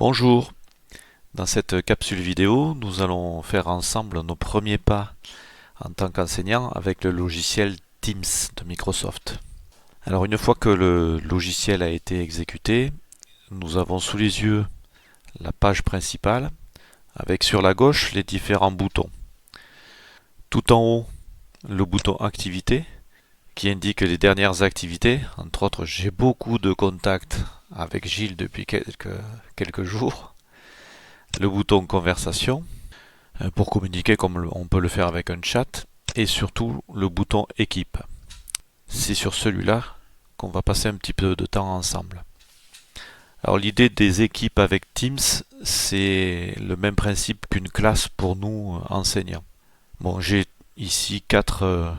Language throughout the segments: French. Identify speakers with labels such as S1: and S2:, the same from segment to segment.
S1: Bonjour, dans cette capsule vidéo, nous allons faire ensemble nos premiers pas en tant qu'enseignant avec le logiciel Teams de Microsoft. Alors une fois que le logiciel a été exécuté, nous avons sous les yeux la page principale avec sur la gauche les différents boutons. Tout en haut, le bouton Activités qui indique les dernières activités. Entre autres, j'ai beaucoup de contacts avec Gilles depuis quelques jours. Le bouton Conversation pour communiquer comme on peut le faire avec un chat, et surtout le bouton Équipe. C'est sur celui-là qu'on va passer un petit peu de temps ensemble. Alors l'idée des équipes avec Teams, c'est le même principe qu'une classe pour nous enseignants. Bon, j'ai ici 4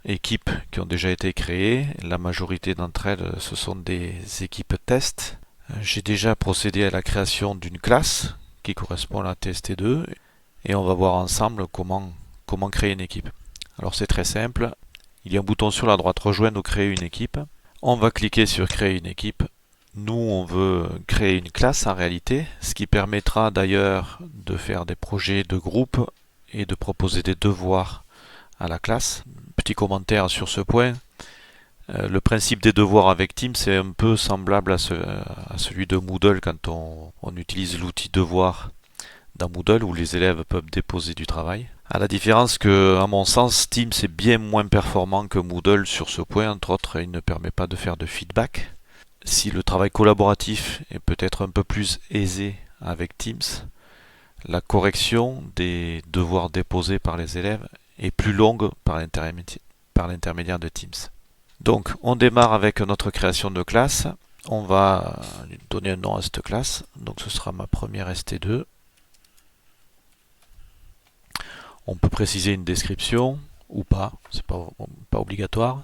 S1: équipes qui ont déjà été créées. La majorité d'entre elles, ce sont des équipes test. J'ai déjà procédé à la création d'une classe qui correspond à la TST2 et on va voir ensemble comment créer une équipe. Alors c'est très simple, il y a un bouton sur la droite rejoindre ou créer une équipe. On va cliquer sur créer une équipe. Nous on veut créer une classe en réalité, ce qui permettra d'ailleurs de faire des projets de groupe et de proposer des devoirs à la classe. Petit commentaire sur ce point. Le principe des devoirs avec Teams est un peu semblable à celui de Moodle quand on utilise l'outil devoir dans Moodle où les élèves peuvent déposer du travail. À la différence que, à mon sens, Teams est bien moins performant que Moodle sur ce point. Entre autres, il ne permet pas de faire de feedback. Si le travail collaboratif est peut-être un peu plus aisé avec Teams, la correction des devoirs déposés par les élèves est plus longue par l'intermédiaire de Teams. Donc, on démarre avec notre création de classe. On va donner un nom à cette classe. Donc, ce sera ma première ST2. On peut préciser une description ou pas, c'est pas obligatoire.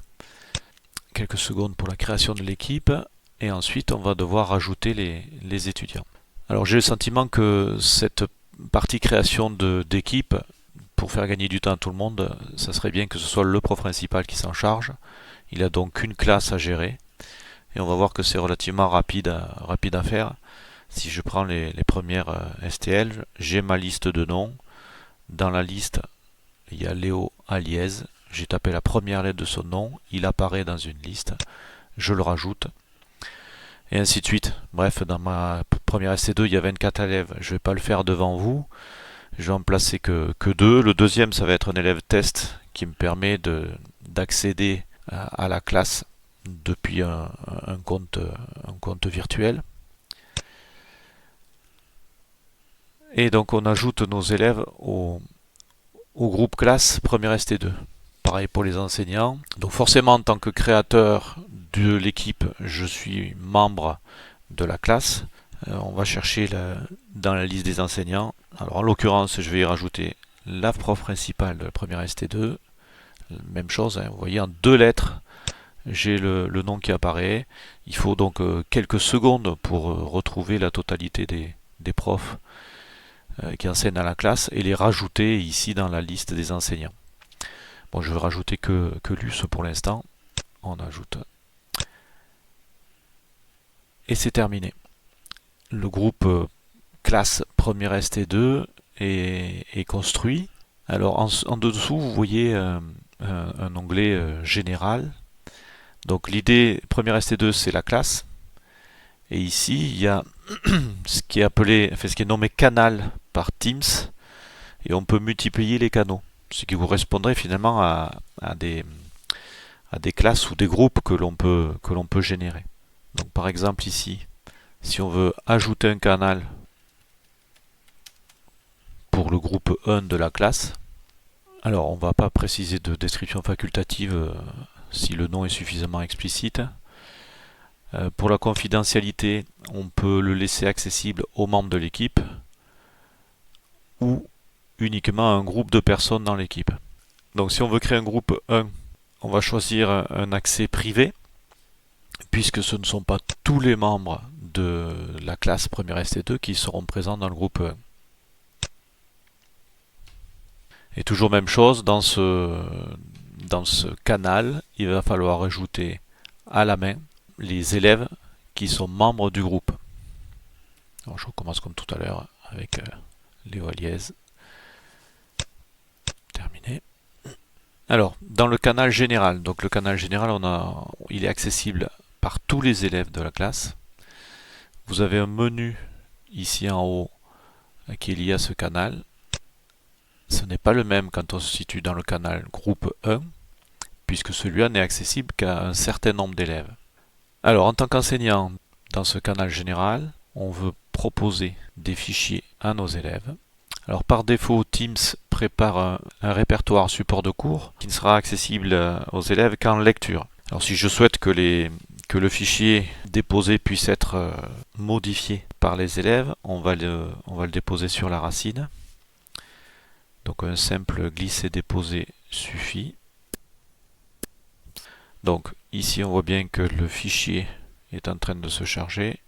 S1: Quelques secondes pour la création de l'équipe et ensuite on va devoir rajouter les étudiants. Alors j'ai le sentiment que cette partie création d'équipe, pour faire gagner du temps à tout le monde, ça serait bien que ce soit le prof principal qui s'en charge. Il a donc une classe à gérer et on va voir que c'est relativement rapide à faire. Si je prends les premières STL, j'ai ma liste de noms. Dans la liste, il y a Léo Aliez. J'ai tapé la première lettre de son nom. Il apparaît dans une liste. Je le rajoute. Et ainsi de suite. Bref, dans ma première ST2, il y a 24 élèves. Je ne vais pas le faire devant vous. Je vais en placer que 2. Le deuxième, ça va être un élève test qui me permet d'accéder à la classe depuis un compte virtuel. Et donc on ajoute nos élèves au groupe classe première ST2. Pareil pour les enseignants. Donc forcément en tant que créateur de l'équipe, je suis membre de la classe. On va chercher dans la liste des enseignants. Alors en l'occurrence, je vais y rajouter la prof principale de la première ST2. Même chose, vous voyez en 2 lettres, j'ai le nom qui apparaît. Il faut donc quelques secondes pour retrouver la totalité des profs qui enseignent à la classe et les rajouter ici dans la liste des enseignants. Bon, je vais rajouter que Luce pour l'instant. On ajoute. Et c'est terminé. Le groupe classe première ST2 est construit. Alors en dessous, vous voyez un onglet général. Donc l'idée première ST2, c'est la classe. Et ici, il y a ce qui est nommé canal par Teams, et on peut multiplier les canaux, ce qui correspondrait finalement à des classes ou des groupes que l'on peut générer. Donc par exemple ici, si on veut ajouter un canal pour le groupe 1 de la classe, alors on ne va pas préciser de description facultative si le nom est suffisamment explicite. Pour la confidentialité, on peut le laisser accessible aux membres de l'équipe ou uniquement à un groupe de personnes dans l'équipe. Donc si on veut créer un groupe 1, on va choisir un accès privé, puisque ce ne sont pas tous les membres de la classe première ST2 qui seront présents dans le groupe 1. Et toujours même chose, dans ce canal, il va falloir ajouter à la main les élèves qui sont membres du groupe. Alors je recommence comme tout à l'heure avec Léo Aliez. Terminé. Alors, dans le canal général, donc le canal général, il est accessible par tous les élèves de la classe. Vous avez un menu ici en haut qui est lié à ce canal. Ce n'est pas le même quand on se situe dans le canal groupe 1, puisque celui-là n'est accessible qu'à un certain nombre d'élèves. Alors, en tant qu'enseignant, dans ce canal général, on veut proposer des fichiers à nos élèves. Alors, par défaut, Teams prépare un répertoire support de cours qui ne sera accessible aux élèves qu'en lecture. Alors, si je souhaite que le fichier déposé puisse être modifié par les élèves, on va le déposer sur la racine. Donc un simple glisser-déposer suffit. Donc ici on voit bien que le fichier est en train de se charger.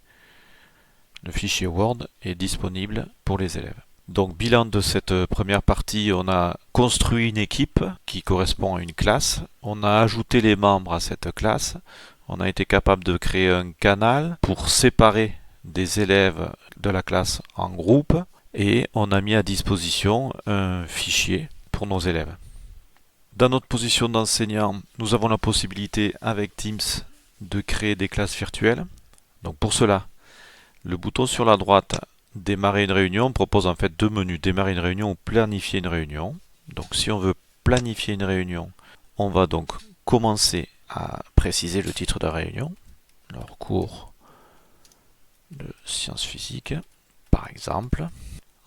S1: Le fichier Word est disponible pour les élèves. Donc bilan de cette première partie, on a construit une équipe qui correspond à une classe. On a ajouté les membres à cette classe. On a été capable de créer un canal pour séparer des élèves de la classe en groupes. Et on a mis à disposition un fichier pour nos élèves. Dans notre position d'enseignant, nous avons la possibilité avec Teams de créer des classes virtuelles. Donc pour cela, le bouton sur la droite démarrer une réunion propose en fait deux menus, démarrer une réunion ou planifier une réunion. Donc si on veut planifier une réunion, on va donc commencer à préciser le titre de la réunion. Alors cours de sciences physiques par exemple.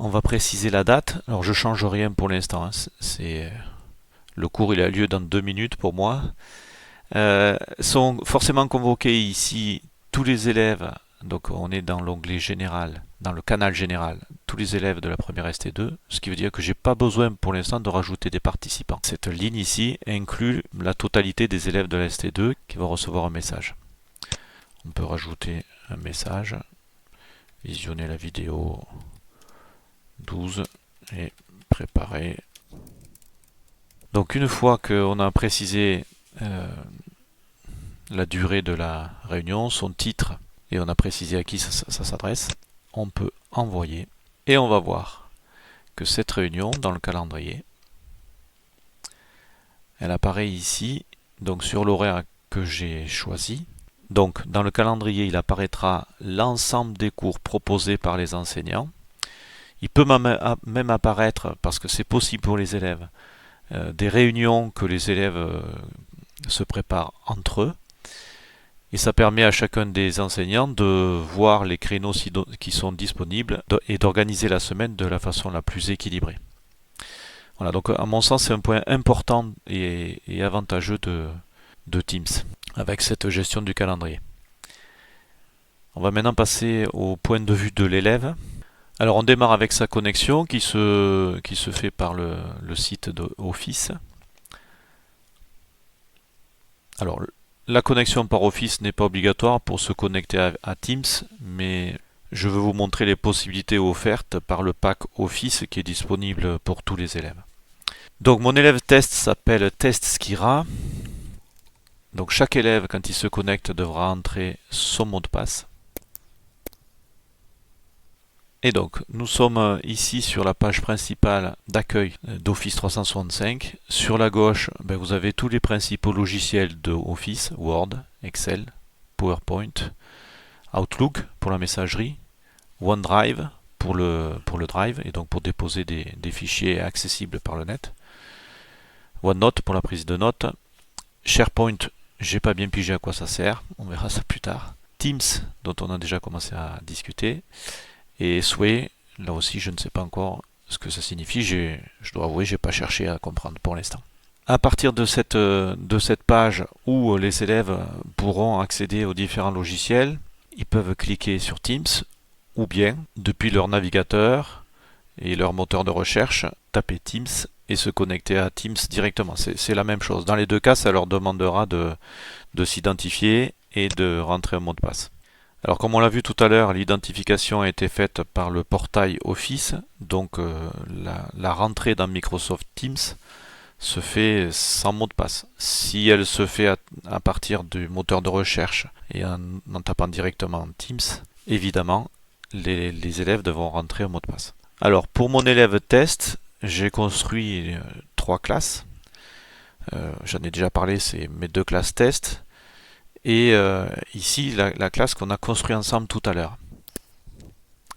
S1: On va préciser la date. Alors je change rien pour l'instant. Le cours il a lieu dans 2 minutes pour moi. Sont forcément convoqués ici tous les élèves. Donc on est dans l'onglet général, dans le canal général, tous les élèves de la première ST2, ce qui veut dire que j'ai pas besoin pour l'instant de rajouter des participants. Cette ligne ici inclut la totalité des élèves de la ST2 qui vont recevoir un message. On peut rajouter un message, visionner la vidéo 12 et préparer. Donc une fois qu'on a précisé la durée de la réunion, son titre, et on a précisé à qui ça s'adresse, on peut envoyer. Et on va voir que cette réunion, dans le calendrier, elle apparaît ici, donc sur l'horaire que j'ai choisi. Donc dans le calendrier, il apparaîtra l'ensemble des cours proposés par les enseignants. Il peut même apparaître, parce que c'est possible pour les élèves, des réunions que les élèves se préparent entre eux. Et ça permet à chacun des enseignants de voir les créneaux qui sont disponibles et d'organiser la semaine de la façon la plus équilibrée. Voilà, donc à mon sens, c'est un point important et avantageux de Teams, avec cette gestion du calendrier. On va maintenant passer au point de vue de l'élève. Alors on démarre avec sa connexion qui se fait par le site d'Office. Alors la connexion par Office n'est pas obligatoire pour se connecter à Teams, mais je veux vous montrer les possibilités offertes par le pack Office qui est disponible pour tous les élèves. Donc mon élève test s'appelle Test Skira. Donc chaque élève quand il se connecte devra entrer son mot de passe. Et donc, nous sommes ici sur la page principale d'accueil d'Office 365. Sur la gauche, vous avez tous les principaux logiciels de Office, Word, Excel, PowerPoint, Outlook pour la messagerie, OneDrive pour le Drive et donc pour déposer des fichiers accessibles par le net, OneNote pour la prise de notes, SharePoint, j'ai pas bien pigé à quoi ça sert, on verra ça plus tard, Teams dont on a déjà commencé à discuter, et Sway, là aussi je ne sais pas encore ce que ça signifie, je dois avouer, je n'ai pas cherché à comprendre pour l'instant. À partir de cette page où les élèves pourront accéder aux différents logiciels, ils peuvent cliquer sur Teams ou bien, depuis leur navigateur et leur moteur de recherche, taper Teams et se connecter à Teams directement. C'est la même chose. Dans les deux cas, ça leur demandera de s'identifier et de rentrer un mot de passe. Alors comme on l'a vu tout à l'heure, l'identification a été faite par le portail Office, donc la rentrée dans Microsoft Teams se fait sans mot de passe. Si elle se fait à partir du moteur de recherche et en tapant directement Teams, évidemment, les élèves devront rentrer un mot de passe. Alors pour mon élève test, j'ai construit 3 classes. J'en ai déjà parlé, c'est mes 2 classes test. Et ici, la classe qu'on a construite ensemble tout à l'heure.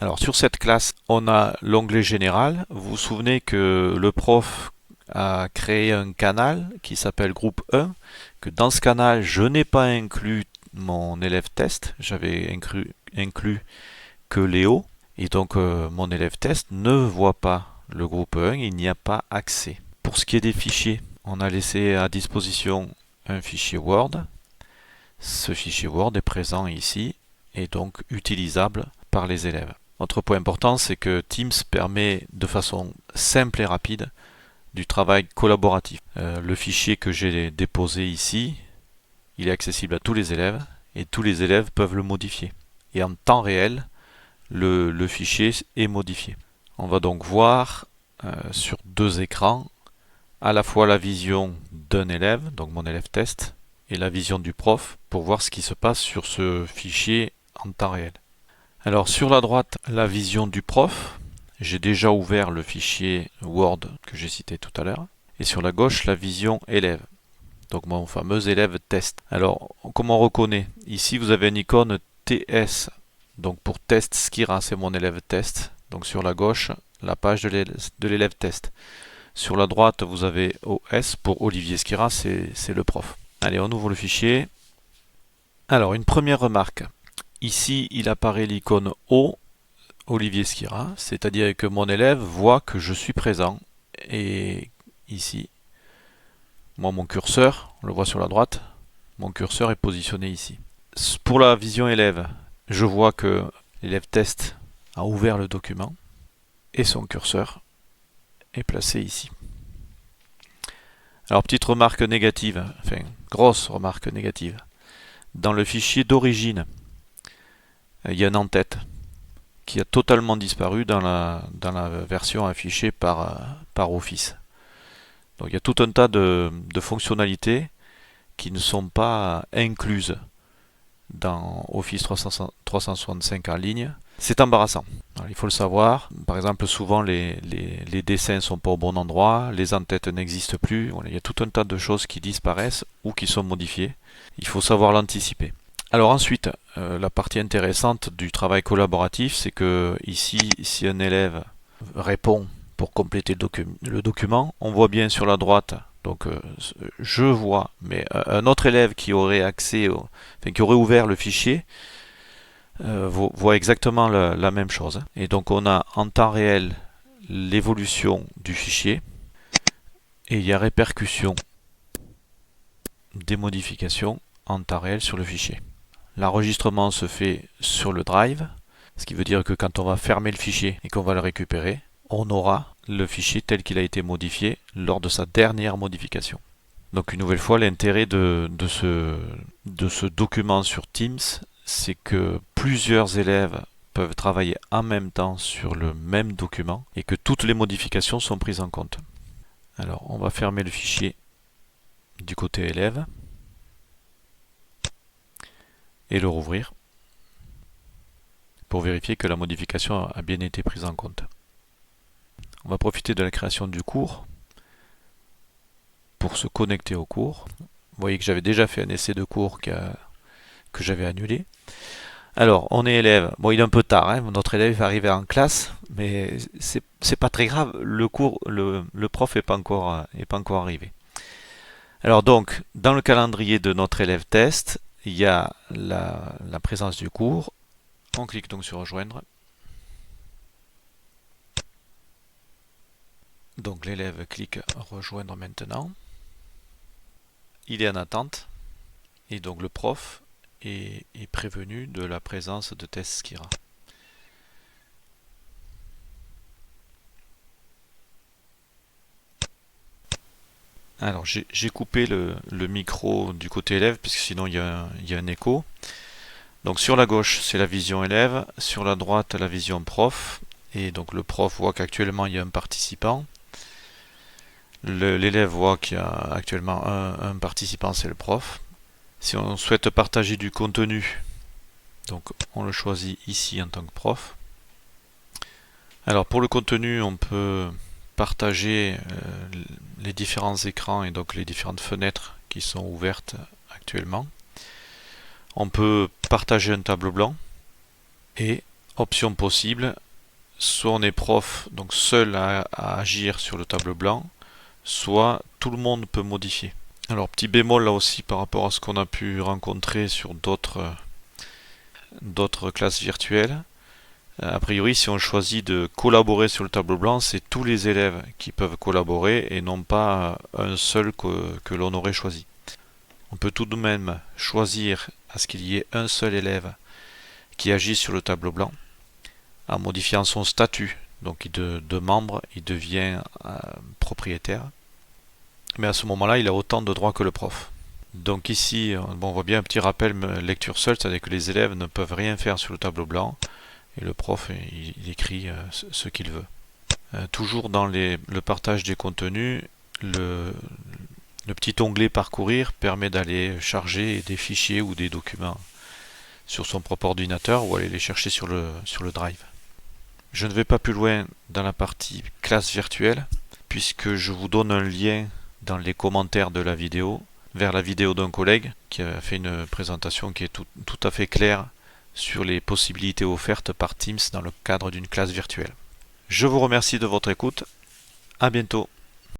S1: Alors sur cette classe, on a l'onglet général. Vous vous souvenez que le prof a créé un canal qui s'appelle groupe 1, que dans ce canal, je n'ai pas inclus mon élève test, j'avais inclus que Léo, et donc mon élève test ne voit pas le groupe 1, il n'y a pas accès. Pour ce qui est des fichiers, on a laissé à disposition un fichier Word. Ce fichier Word est présent ici et donc utilisable par les élèves. Autre point important, c'est que Teams permet de façon simple et rapide du travail collaboratif. Le fichier que j'ai déposé ici, il est accessible à tous les élèves et tous les élèves peuvent le modifier. Et en temps réel, le fichier est modifié. On va donc voir sur 2 écrans à la fois la vision d'un élève, donc mon élève test, et la vision du prof pour voir ce qui se passe sur ce fichier en temps réel. Alors sur la droite, la vision du prof. J'ai déjà ouvert le fichier Word que j'ai cité tout à l'heure. Et sur la gauche, la vision élève. Donc mon fameux élève test. Alors, comme on reconnaît, ici vous avez une icône TS. Donc pour test Skira, c'est mon élève test. Donc sur la gauche, la page de l'élève test. Sur la droite, vous avez OS pour Olivier Skira, c'est le prof. Allez, on ouvre le fichier. Alors, une première remarque. Ici, il apparaît l'icône O, Olivier Skira, c'est-à-dire que mon élève voit que je suis présent. Et ici, moi, mon curseur, on le voit sur la droite, mon curseur est positionné ici. Pour la vision élève, je vois que l'élève test a ouvert le document et son curseur est placé ici. Alors, petite remarque négative, enfin, grosse remarque négative. Dans le fichier d'origine, il y a un en-tête qui a totalement disparu dans la version affichée par Office. Donc il y a tout un tas de fonctionnalités qui ne sont pas incluses dans Office 365 en ligne. C'est embarrassant. Alors, il faut le savoir. Par exemple, souvent les dessins ne sont pas au bon endroit, les en-têtes n'existent plus. Voilà, il y a tout un tas de choses qui disparaissent ou qui sont modifiées. Il faut savoir l'anticiper. Alors ensuite, la partie intéressante du travail collaboratif, c'est que ici, si un élève répond pour compléter le document, on voit bien sur la droite, donc je vois, mais un autre élève qui aurait accès, qui aurait ouvert le fichier, voit exactement la même chose. Et donc on a en temps réel l'évolution du fichier et il y a répercussion des modifications en temps réel sur le fichier. L'enregistrement se fait sur le drive, ce qui veut dire que quand on va fermer le fichier et qu'on va le récupérer, on aura le fichier tel qu'il a été modifié lors de sa dernière modification. Donc une nouvelle fois, l'intérêt de ce document sur Teams, c'est que plusieurs élèves peuvent travailler en même temps sur le même document et que toutes les modifications sont prises en compte. Alors on va fermer le fichier du côté élève et le rouvrir pour vérifier que la modification a bien été prise en compte. On va profiter de la création du cours pour se connecter au cours. Vous voyez que j'avais déjà fait un essai de cours que j'avais annulé. Alors, on est élève. Bon, il est un peu tard, hein, notre élève va arriver en classe, mais c'est pas très grave. Le cours, le prof est pas encore arrivé. Alors donc, dans le calendrier de notre élève test, il y a la présence du cours. On clique donc sur rejoindre. Donc l'élève clique rejoindre maintenant. Il est en attente et donc le prof est prévenu de la présence de test Skira. Alors j'ai coupé le micro du côté élève puisque sinon il y a un écho. Donc sur la gauche c'est la vision élève, sur la droite la vision prof, et donc le prof voit qu'actuellement il y a un participant. L'élève voit qu'il y a actuellement un participant, c'est le prof. Si on souhaite partager du contenu, donc on le choisit ici en tant que prof. Alors pour le contenu, on peut partager les différents écrans et donc les différentes fenêtres qui sont ouvertes actuellement. On peut partager un tableau blanc et, option possible, soit on est prof, donc seul à agir sur le tableau blanc, soit tout le monde peut modifier. Alors petit bémol là aussi par rapport à ce qu'on a pu rencontrer sur d'autres classes virtuelles. A priori, si on choisit de collaborer sur le tableau blanc, c'est tous les élèves qui peuvent collaborer et non pas un seul que l'on aurait choisi. On peut tout de même choisir à ce qu'il y ait un seul élève qui agisse sur le tableau blanc en modifiant son statut. Donc de membre, il devient propriétaire. Mais à ce moment-là, il a autant de droits que le prof. Donc ici, bon, on voit bien un petit rappel lecture seule, c'est-à-dire que les élèves ne peuvent rien faire sur le tableau blanc et le prof, il écrit ce qu'il veut. Toujours dans le partage des contenus, le petit onglet parcourir permet d'aller charger des fichiers ou des documents sur son propre ordinateur ou aller les chercher sur le drive. Je ne vais pas plus loin dans la partie classe virtuelle puisque je vous donne un lien dans les commentaires de la vidéo vers la vidéo d'un collègue qui a fait une présentation qui est tout à fait claire sur les possibilités offertes par Teams dans le cadre d'une classe virtuelle. Je vous remercie de votre écoute. À bientôt.